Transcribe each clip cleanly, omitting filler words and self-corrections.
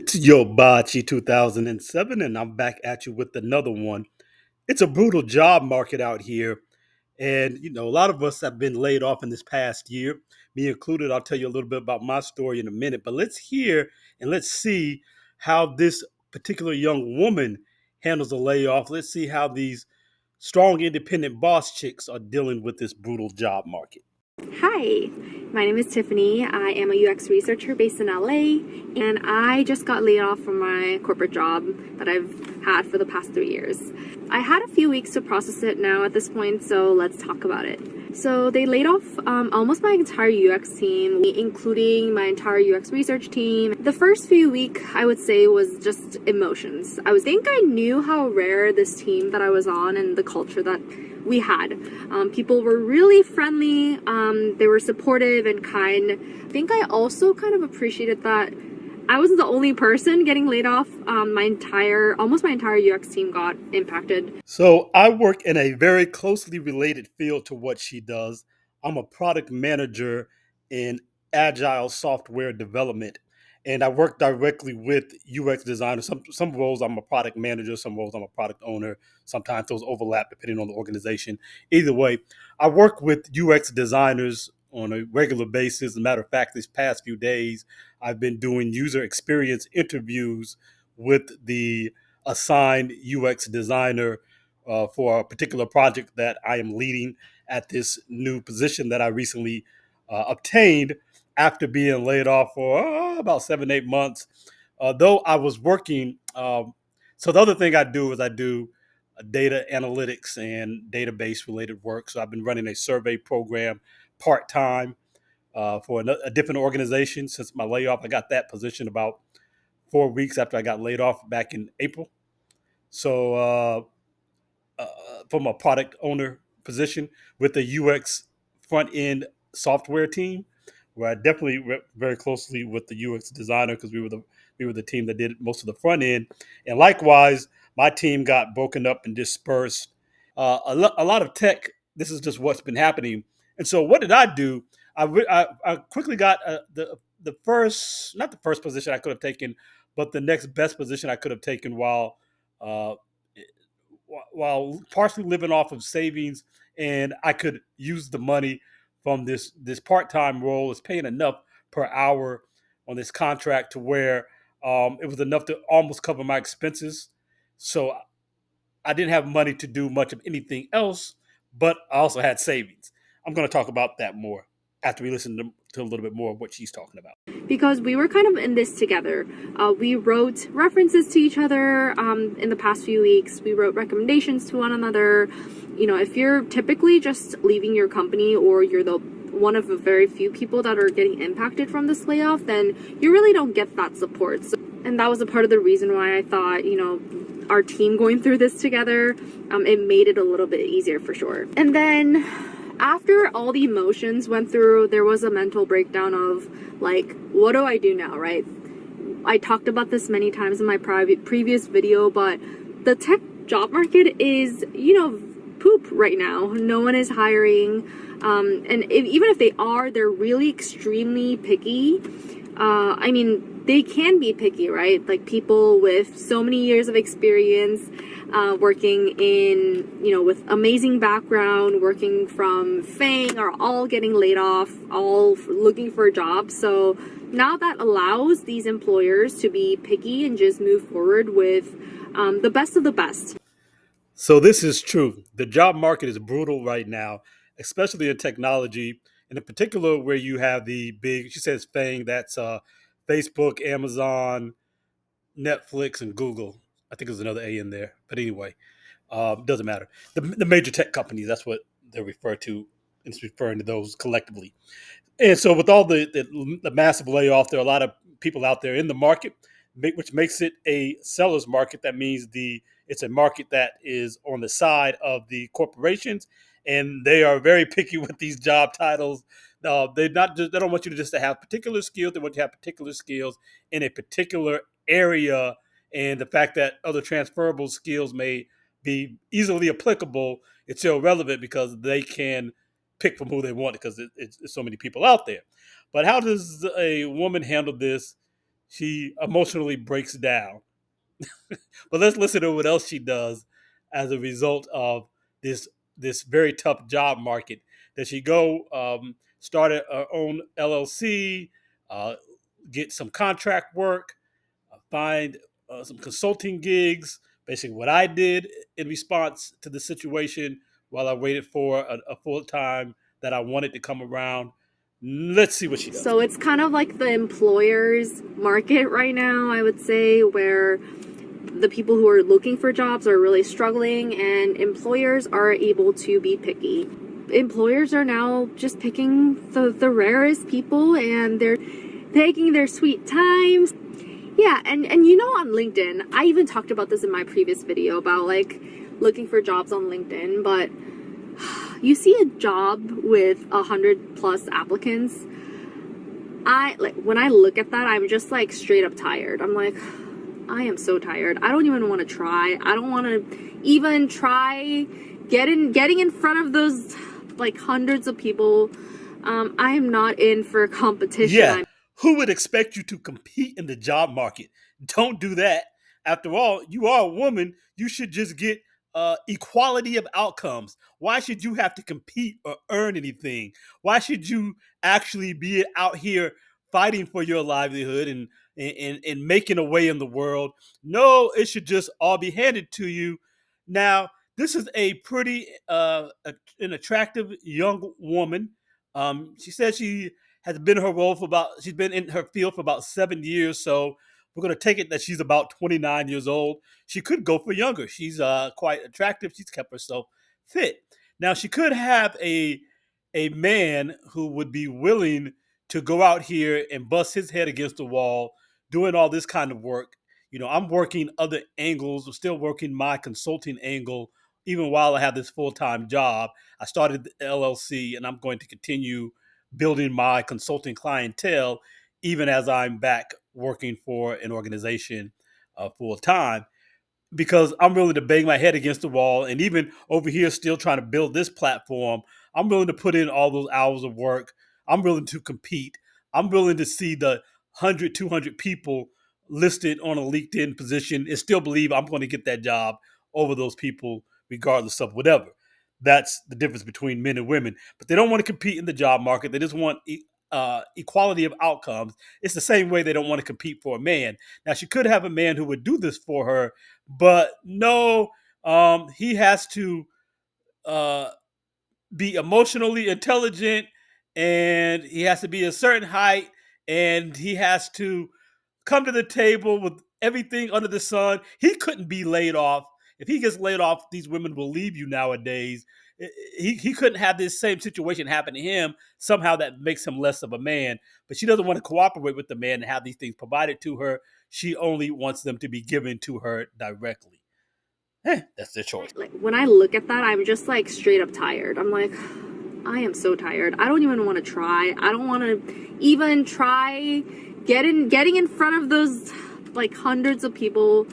It's Yobachi 2007, and I'm back at you with another one. It's a brutal job market out here. And, a lot of us have been laid off in this past year, me included. I'll tell you a little bit about my story in a minute, but let's hear and let's see how this particular young woman handles a layoff. Let's see how these strong, independent boss chicks are dealing with this brutal job market. Hi, my name is Tiffany. I am a UX researcher based in LA, and I just got laid off from my corporate job that I've had for the past 3 years. I had a few weeks to process it now at this point, so let's talk about it. So they laid off almost my entire UX team, including my entire UX research team. The first few weeks, I would say, was just emotions. Think I knew how rare this team that I was on and the culture that we had. People were really friendly. They were supportive and kind. I think I also kind of appreciated that I wasn't the only person getting laid off. Almost my entire UX team got impacted. So I work in a very closely related field to what she does. I'm a product manager in agile software development, and I work directly with UX designers. Some roles I'm a product manager, some roles I'm a product owner. Sometimes those overlap depending on the organization. Either way, I work with UX designers on a regular basis. As a matter of fact, these past few days, I've been doing user experience interviews with the assigned UX designer for a particular project that I am leading at this new position that I recently obtained after being laid off for about 7, 8 months. Though I was working, so the other thing I do is I do data analytics and database related work. So I've been running a survey program part time for a different organization since my layoff. I got that position about 4 weeks after I got laid off back in April. So uh, from a product owner position with the UX front end software team, where I definitely worked very closely with the UX designer because we were the team that did most of the front end, and likewise, my team got broken up and dispersed. A lot of tech. This is just what's been happening. And so, what did I do? I quickly got the first, not the first position I could have taken, but the next best position I could have taken uh, while partially living off of savings, and I could use the money from this part time role. It's paying enough per hour on this contract to where it was enough to almost cover my expenses. So I didn't have money to do much of anything else, but I also had savings. I'm going to talk about that more after we listen to a little bit more of what she's talking about. Because we were kind of in this together. We wrote references to each other in the past few weeks. We wrote recommendations to one another. If you're typically just leaving your company or you're the one of the very few people that are getting impacted from this layoff, then you really don't get that support. And that was a part of the reason why I thought, our team going through this together, it made it a little bit easier for sure. And then after all the emotions went through, there was a mental breakdown of like, what do I do now, right? I talked about this many times in my previous video, but the tech job market is, poop right now. No one is hiring. Even if they are, they're really extremely picky. They can be picky, right? Like people with so many years of experience, working in, with amazing background, working from FANG are all getting laid off, all looking for a job. So now that allows these employers to be picky and just move forward with the best of the best. So this is true. The job market is brutal right now, especially in technology, and in particular where you have the big. She says FANG. That's Facebook, Amazon, Netflix, and Google. I think there's another A in there, but anyway, doesn't matter. The major tech companies. That's what they're referred to. It's referring to those collectively. And so, with all the massive layoff, there are a lot of people out there in the market, which makes it a seller's market. That means it's a market that is on the side of the corporations, and they are very picky with these job titles. They don't want you to just to have particular skills. They want you to have particular skills in a particular area, and the fact that other transferable skills may be easily applicable, it's irrelevant because they can pick from who they want because it's so many people out there. But how does a woman handle this? she emotionally breaks down. But let's listen to what else she does as a result of this this very tough job market. Does she go started her own LLC, uh, get some contract work, find some consulting gigs, basically what I did in response to the situation while I waited for a full time that I wanted to come around. Let's see what she does. So it's kind of like the employer's market right now, I would say, where the people who are looking for jobs are really struggling and employers are able to be picky. Employers are now just picking the rarest people, and they're taking their sweet times. Yeah, and you know, on LinkedIn, I even talked about this in my previous video about like looking for jobs on LinkedIn, but you see a job with 100+ applicants. When I look at that, I'm just like straight up tired. I'm like, I am so tired. I don't even want to try. I don't want to even try getting in front of those like hundreds of people. I am not in for competition. Yeah. Who would expect you to compete in the job market? Don't do that. After all, you are a woman. You should just get equality of outcomes. Why should you have to compete or earn anything? Why should you actually be out here fighting for your livelihood and making a way in the world? No, it should just all be handed to you. Now, this is a pretty an attractive young woman. She says she has been in her role for about she's been in her field for about 7 years. So we're going to take it that she's about 29 years old. She could go for younger. She's quite attractive. She's kept herself fit. Now she could have a man who would be willing to go out here and bust his head against the wall, doing all this kind of work. You know, I'm working other angles. I'm still working my consulting angle, even while I have this full time job. I started the LLC, and I'm going to continue building my consulting clientele, even as I'm back working for an organization full time, because I'm willing to bang my head against the wall. And even over here, still trying to build this platform, I'm willing to put in all those hours of work. I'm willing to compete. I'm willing to see the 100, 200 people listed on a LinkedIn position and still believe I'm going to get that job over those people, regardless of whatever. That's the difference between men and women. But they don't want to compete in the job market. They just want equality of outcomes. It's the same way they don't want to compete for a man. Now, she could have a man who would do this for her, but no, he has to uh, be emotionally intelligent, and he has to be a certain height, and he has to come to the table with everything under the sun. He couldn't be laid off. If he gets laid off, these women will leave you nowadays. He couldn't have this same situation happen to him. Somehow that makes him less of a man. But she doesn't want to cooperate with the man and have these things provided to her. She only wants them to be given to her directly. That's their choice. Like when I look at that, I'm just like straight up tired. I'm like, I am so tired. I don't even want to try. I don't want to even try getting in front of those like hundreds of people.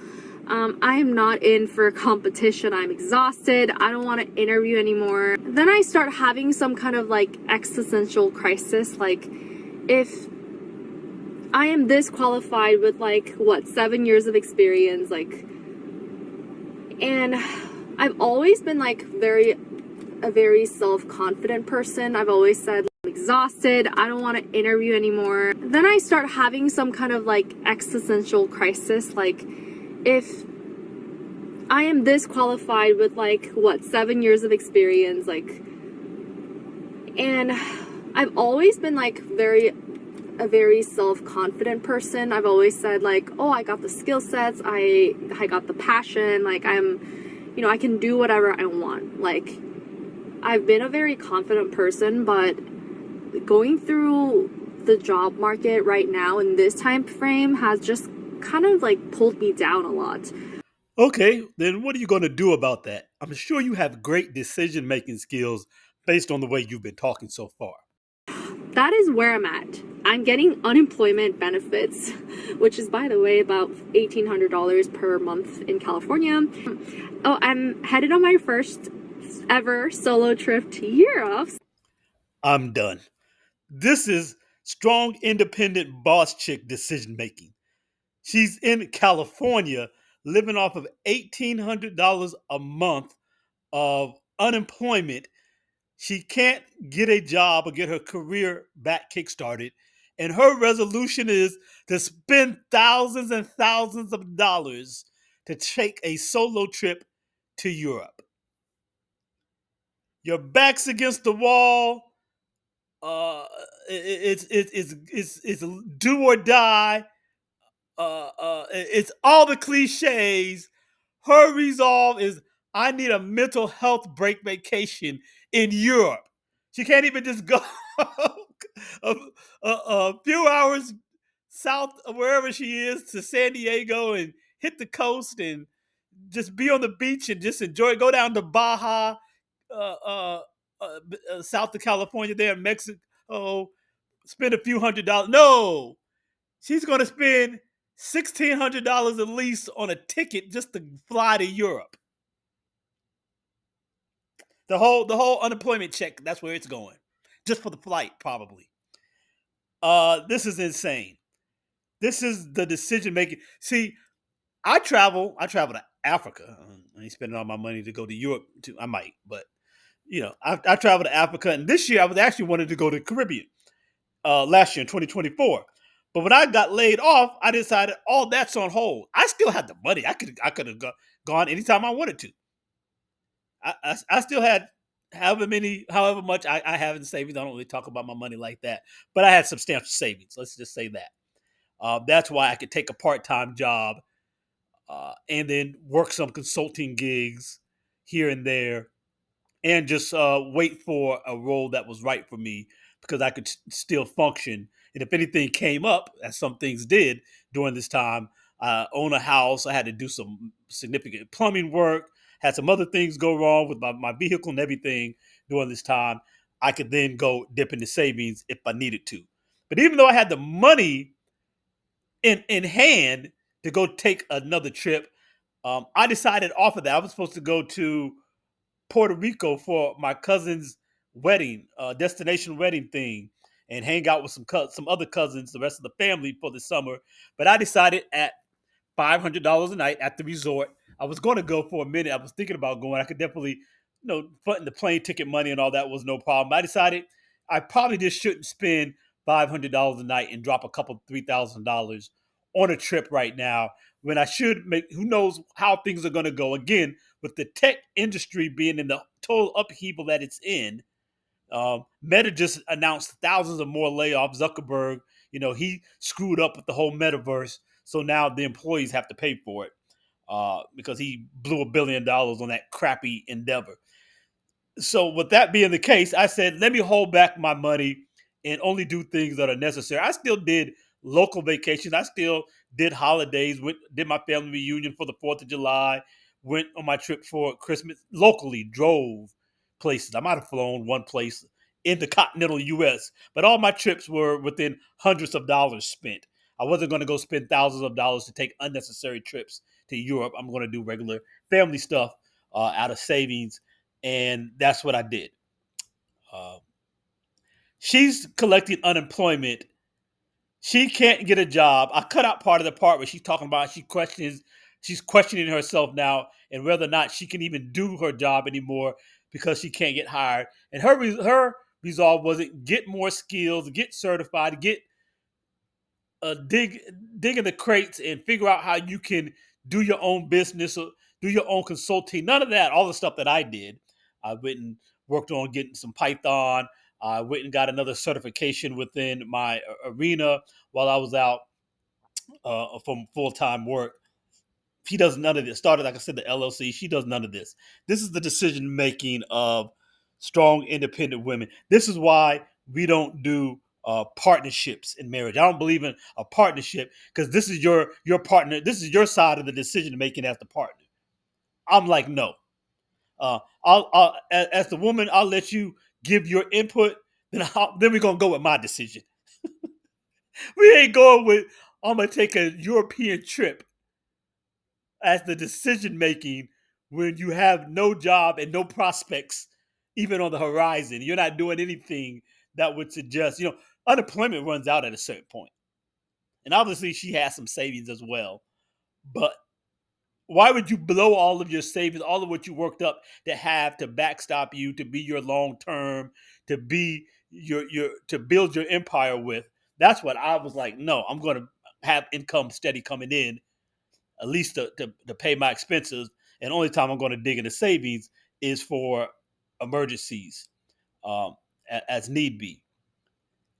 I am not in for competition. I'm exhausted. I don't want to interview anymore. Then I start having some kind of like existential crisis. Like, if I am this qualified with like what 7 years of experience, like, and I've always been like a very self-confident person. I've always said, I'm exhausted. I don't want to interview anymore. Then I start having some kind of like existential crisis. Like, if I am this qualified with like what 7 years of experience, like, and I've always been like a very self-confident person. I've always said like, oh, I got the skill sets, I got the passion, like I can do whatever I want. Like, I've been a very confident person, but going through the job market right now in this time frame has just kind of like pulled me down a lot. Okay, then what are you going to do about that? I'm sure you have great decision-making skills based on the way you've been talking so far. That is where I'm at. I'm getting unemployment benefits, which is, by the way, about $1,800 per month in California. Oh, I'm headed on my first ever solo trip to Europe. I'm done. This is strong, independent boss chick decision making. She's in California living off of $1,800 a month of unemployment. She can't get a job or get her career back kickstarted. And her resolution is to spend thousands and thousands of dollars to take a solo trip to Europe. Your back's against the wall. Uh, it's do or die. It's all the cliches. Her resolve is I need a mental health break vacation in Europe. She can't even just go a, a few hours south of wherever she is to San Diego and hit the coast and just be on the beach and just enjoy. Go down to Baja, uh, uh, south of California, there in Mexico. Spend a few $100s. No, she's going to spend $1,600 at least on a ticket just to fly to Europe. The whole unemployment check, that's where it's going. Just for the flight, probably. This is insane. This is the decision making. See, I travel to Africa. I ain't spending all my money to go to Europe. I might, but I travel to Africa, and this year I was actually wanted to go to the Caribbean. Last year in 2024. But when I got laid off, I decided all that's on hold. I still had the money. I could have gone anytime I wanted to. I still had however much I have in savings. I don't really talk about my money like that, but I had substantial savings. Let's just say that. That's why I could take a part time job and then work some consulting gigs here and there and just wait for a role that was right for me because I could still function. And if anything came up, as some things did during this time, own a house, I had to do some significant plumbing work, had some other things go wrong with my vehicle and everything during this time. I could then go dip into savings if I needed to. But even though I had the money in hand to go take another trip, I decided off of that I was supposed to go to Puerto Rico for my cousin's wedding, destination wedding thing, and hang out with some other cousins, the rest of the family for the summer. But I decided at $500 a night at the resort. I was going to go for a minute. I was thinking about going. I could definitely, fronting the plane ticket money and all that was no problem. I decided I probably just shouldn't spend $500 a night and drop a couple $3,000 on a trip right now when I should make. Who knows how things are going to go again with the tech industry being in the total upheaval that it's in. Meta just announced thousands of more layoffs. Zuckerberg, he screwed up with the whole metaverse, so now the employees have to pay for it because he blew $1 billion on that crappy endeavor. So, with that being the case, I said, let me hold back my money and only do things that are necessary. I still did local vacations. I still did holidays. Did my family reunion for the 4th of July. Went on my trip for Christmas locally. Drove places. I might have flown one place in the continental U.S., but all my trips were within hundreds of dollars spent. I wasn't going to go spend thousands of dollars to take unnecessary trips to Europe. I'm going to do regular family stuff out of savings, and that's what I did. Uh, she's collecting unemployment. She can't get a job. I cut out part of the part where she's talking about she's questioning herself now and whether or not she can even do her job anymore because she can't get hired. And her resolve wasn't get more skills, get certified, get dig in the crates and figure out how you can do your own business or do your own consulting. None of that. All the stuff that I did, I went and worked on getting some Python. I went and got another certification within my arena while I was out from full time work. She does none of this. Started, like I said, the LLC. She does none of this. This is the decision making of strong, independent women. This is why we don't do partnerships in marriage. I don't believe in a partnership because this is your partner. This is your side of the decision making as the partner. I'm like, no. As the woman, I'll let you give your input. Then we're gonna go with my decision. We ain't going with. I'm gonna take a European trip as the decision making when you have no job and no prospects even on the horizon. You're not doing anything that would suggest, unemployment runs out at a certain point. And obviously, she has some savings as well. But why would you blow all of your savings, all of what you worked up to have to backstop you, to be your long term, to be your to build your empire with? That's what I was like. No, I'm going to have income steady coming in, at least to pay my expenses. And only time I'm going to dig into savings is for emergencies, um, as need be.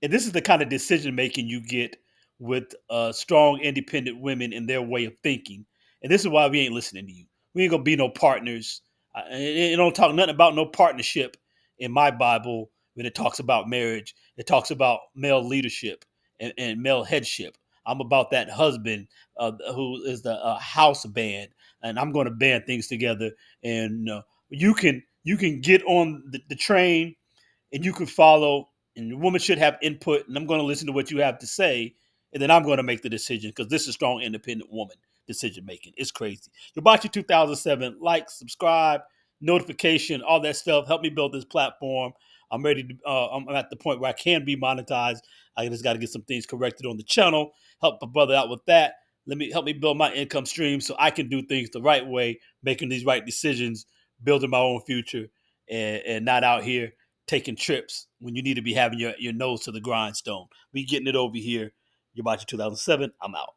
And this is the kind of decision making you get with strong, independent women and their way of thinking. And this is why we ain't listening to you. We ain't gonna be no partners. It don't talk nothing about no partnership in my Bible when it talks about marriage. It talks about male leadership and male headship. I'm about that husband who is the house band, and I'm going to band things together. And you can get on the train and you can follow, and the woman should have input, and I'm going to listen to what you have to say, and then I'm going to make the decision because this is strong, independent woman decision making. It's crazy. Hibachi 2007, like, subscribe, notification, all that stuff. Help me build this platform. I'm ready to. I'm at the point where I can be monetized. I just got to get some things corrected on the channel. Help my brother out with that. Help me build my income stream so I can do things the right way, making these right decisions, building my own future, and not out here taking trips when you need to be having your nose to the grindstone. We getting it over here. You're watching 2007. I'm out.